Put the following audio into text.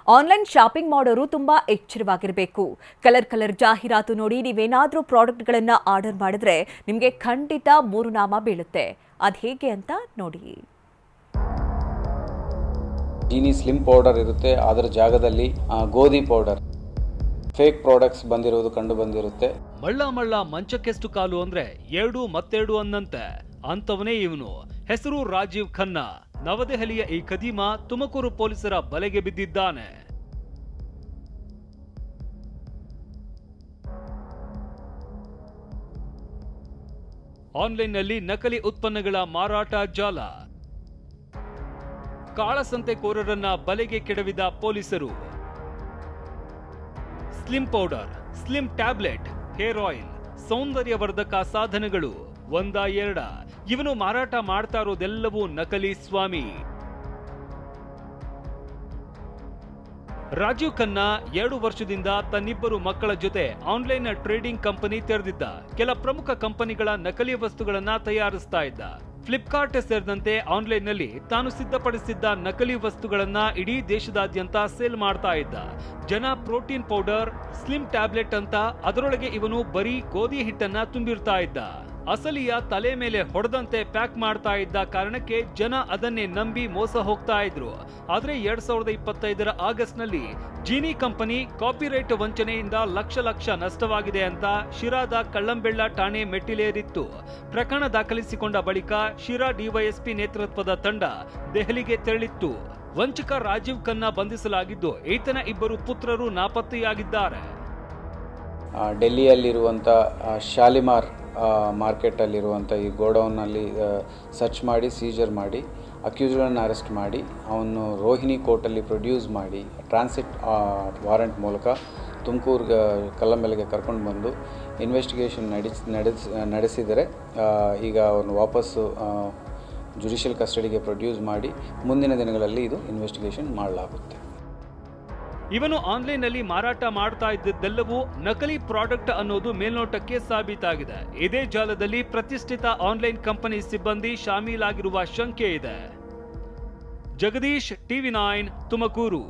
Online shopping ಮಾಡೋರು ತುಂಬಾ ಎಚ್ಚರವಾಗಿರಬೇಕು. Colour ಜಾಹೀರಾತು ನೋಡಿ ನೀವೇನಾದರೂ ಪ್ರಾಡಕ್ಟ್ಗಳನ್ನು ಆರ್ಡರ್ ಮಾಡಿದ್ರೆ ನಿಮಗೆ ಖಂಡಿತ ಮೂರು ನಾಮ ಬೀಳುತ್ತೆ. ಅದು ಹೇಗೆ ಅಂತ ನೋಡಿ. ಜೀನಿ ಸ್ಲಿಮ್ ಪೌಡರ್ ಇರುತ್ತೆ, ಅದರ ಜಾಗದಲ್ಲಿ ಗೋಧಿ ಪೌಡರ್, ಫೇಕ್ ಪ್ರಾಡಕ್ಟ್ಸ್ ಬಂದಿರೋದು ಕಂಡು ಬಂದಿರುತ್ತೆ. ಮಳ್ಳ ಮಂಚಕ್ಕೆಷ್ಟು ಕಾಲು ಅಂದ್ರೆ 2 ಮತ್ತೆರಡು ಅನ್ನಂತೆ ಅಂತವನೇ ಇವನು. ಹೆಸರು ರಾಜೀವ್ ಖನ್ನಾ. ನವದೆಹಲಿಯ ಈ ಖದೀಮ ತುಮಕೂರು ಪೊಲೀಸರ ಬಲೆಗೆ ಬಿದ್ದಿದ್ದಾನೆ. ಆನ್ಲೈನ್ನಲ್ಲಿ ನಕಲಿ ಉತ್ಪನ್ನಗಳ ಮಾರಾಟ ಜಾಲ. ಕಾಳಸಂತೆಕೋರರನ್ನ ಬಲೆಗೆ ಕೆಡವಿದ ಪೊಲೀಸರು. Slim powder, slim tablet, hair oil, ಸೌಂದರ್ಯವರ್ಧಕ ಸಾಧನಗಳು ಒಂದ ಎರಡ. ಇವನು ಮಾರಾಟ ಮಾಡ್ತಾ ಇರೋದೆಲ್ಲವೂ ನಕಲಿ ಸ್ವಾಮಿ. ರಾಜೀವ್ ಖನ್ನಾ 2 ವರ್ಷದಿಂದ ತನ್ನಿಬ್ಬರು ಮಕ್ಕಳ ಜೊತೆ ಆನ್ಲೈನ್ ಟ್ರೇಡಿಂಗ್ ಕಂಪನಿ ತೆರೆದಿದ್ದ. ಕೆಲ ಪ್ರಮುಖ ಕಂಪನಿಗಳ ನಕಲಿ ವಸ್ತುಗಳನ್ನ ತಯಾರಿಸ್ತಾ ಇದ್ದ. ಫ್ಲಿಪ್ಕಾರ್ಟ್ ಸೇರಿದಂತೆ ಆನ್ಲೈನ್ನಲ್ಲಿ ತಾನು ಸಿದ್ಧಪಡಿಸಿದ್ದ ನಕಲಿ ವಸ್ತುಗಳನ್ನ ಇಡೀ ದೇಶದಾದ್ಯಂತ ಸೇಲ್ ಮಾಡ್ತಾ ಇದ್ದ. ಜನ ಪ್ರೋಟೀನ್ ಪೌಡರ್, ಸ್ಲಿಮ್ ಟ್ಯಾಬ್ಲೆಟ್ ಅಂತ ಅದರೊಳಗೆ ಇವನು ಬರೀ ಗೋಧಿ ಹಿಟ್ಟನ್ನ ತುಂಬಿರ್ತಾ ಇದ್ದ. ಅಸಲಿಯ ತಲೆ ಮೇಲೆ ಹೊಡೆದಂತೆ ಪ್ಯಾಕ್ ಮಾಡ್ತಾ ಇದ್ದ ಕಾರಣಕ್ಕೆ ಜನ ಅದನ್ನೇ ನಂಬಿ ಮೋಸ ಹೋಗ್ತಾ ಇದ್ರು. ಆದ್ರೆ 2025ರ ಆಗಸ್ಟ್ ನಲ್ಲಿ ಜೀನಿ ಕಂಪನಿ ಕಾಪಿರೈಟ್ ವಂಚನೆಯಿಂದ ಲಕ್ಷ ನಷ್ಟವಾಗಿದೆ ಅಂತ ಶಿರಾದ ಕಳ್ಳಂಬೆಳ್ಳ ಠಾಣೆ ಮೆಟ್ಟಿಲೇರಿತ್ತು. ಪ್ರಕರಣ ದಾಖಲಿಸಿಕೊಂಡ ಬಳಿಕ ಶಿರಾ ಡಿವೈಎಸ್ಪಿ ನೇತೃತ್ವದ ತಂಡ ದೆಹಲಿಗೆ ತೆರಳಿತ್ತು. ವಂಚಕ ರಾಜೀವ್ ಖನ್ನಾ ಬಂಧಿಸಲಾಗಿದ್ದು ಈತನ ಇಬ್ಬರು ಪುತ್ರರು ನಾಪತ್ತೆಯಾಗಿದ್ದಾರೆ. ಡೆಲ್ಲಿಯಲ್ಲಿರುವಂಥ ಶಾಲಿಮಾರ್ ಮಾರ್ಕೆಟಲ್ಲಿರುವಂಥ ಈ ಗೋಡೌನ್ನಲ್ಲಿ ಸರ್ಚ್ ಮಾಡಿ ಸೀಜರ್ ಮಾಡಿ ಅಕ್ಯೂಸ್ಗಳನ್ನು ಅರೆಸ್ಟ್ ಮಾಡಿ ಅವನು ರೋಹಿಣಿ ಕೋರ್ಟಲ್ಲಿ ಪ್ರೊಡ್ಯೂಸ್ ಮಾಡಿ ಟ್ರಾನ್ಸಿಟ್ ವಾರೆಂಟ್ ಮೂಲಕ ತುಮಕೂರು ಕಲ್ಲಂಬೆಲೆಗೆ ಕರ್ಕೊಂಡು ಬಂದು ಇನ್ವೆಸ್ಟಿಗೇಷನ್ ನಡೆಸಿದರೆ ಈಗ ಅವನು ವಾಪಸ್ಸು ಜುಡಿಷಿಯಲ್ ಕಸ್ಟಡಿಗೆ ಪ್ರೊಡ್ಯೂಸ್ ಮಾಡಿ ಮುಂದಿನ ದಿನಗಳಲ್ಲಿ ಇದು ಇನ್ವೆಸ್ಟಿಗೇಷನ್ ಮಾಡಲಾಗುತ್ತೆ. ಇವನು ಆನ್ಲೈನ್ನಲ್ಲಿ ಮಾರಾಟ ಮಾಡ್ತಾ ಇದ್ದದ್ದೆಲ್ಲವೂ ನಕಲಿ ಪ್ರಾಡಕ್ಟ್ ಅನ್ನೋದು ಮೇಲ್ನೋಟಕ್ಕೆ ಸಾಬೀತಾಗಿದೆ. ಇದೇ ಜಾಲದಲ್ಲಿ ಪ್ರತಿಷ್ಠಿತ ಆನ್ಲೈನ್ ಕಂಪನಿ ಸಿಬ್ಬಂದಿ ಶಾಮೀಲಾಗಿರುವ ಶಂಕೆ ಇದೆ. ಜಗದೀಶ್, ಟಿವಿ9 ತುಮಕೂರು.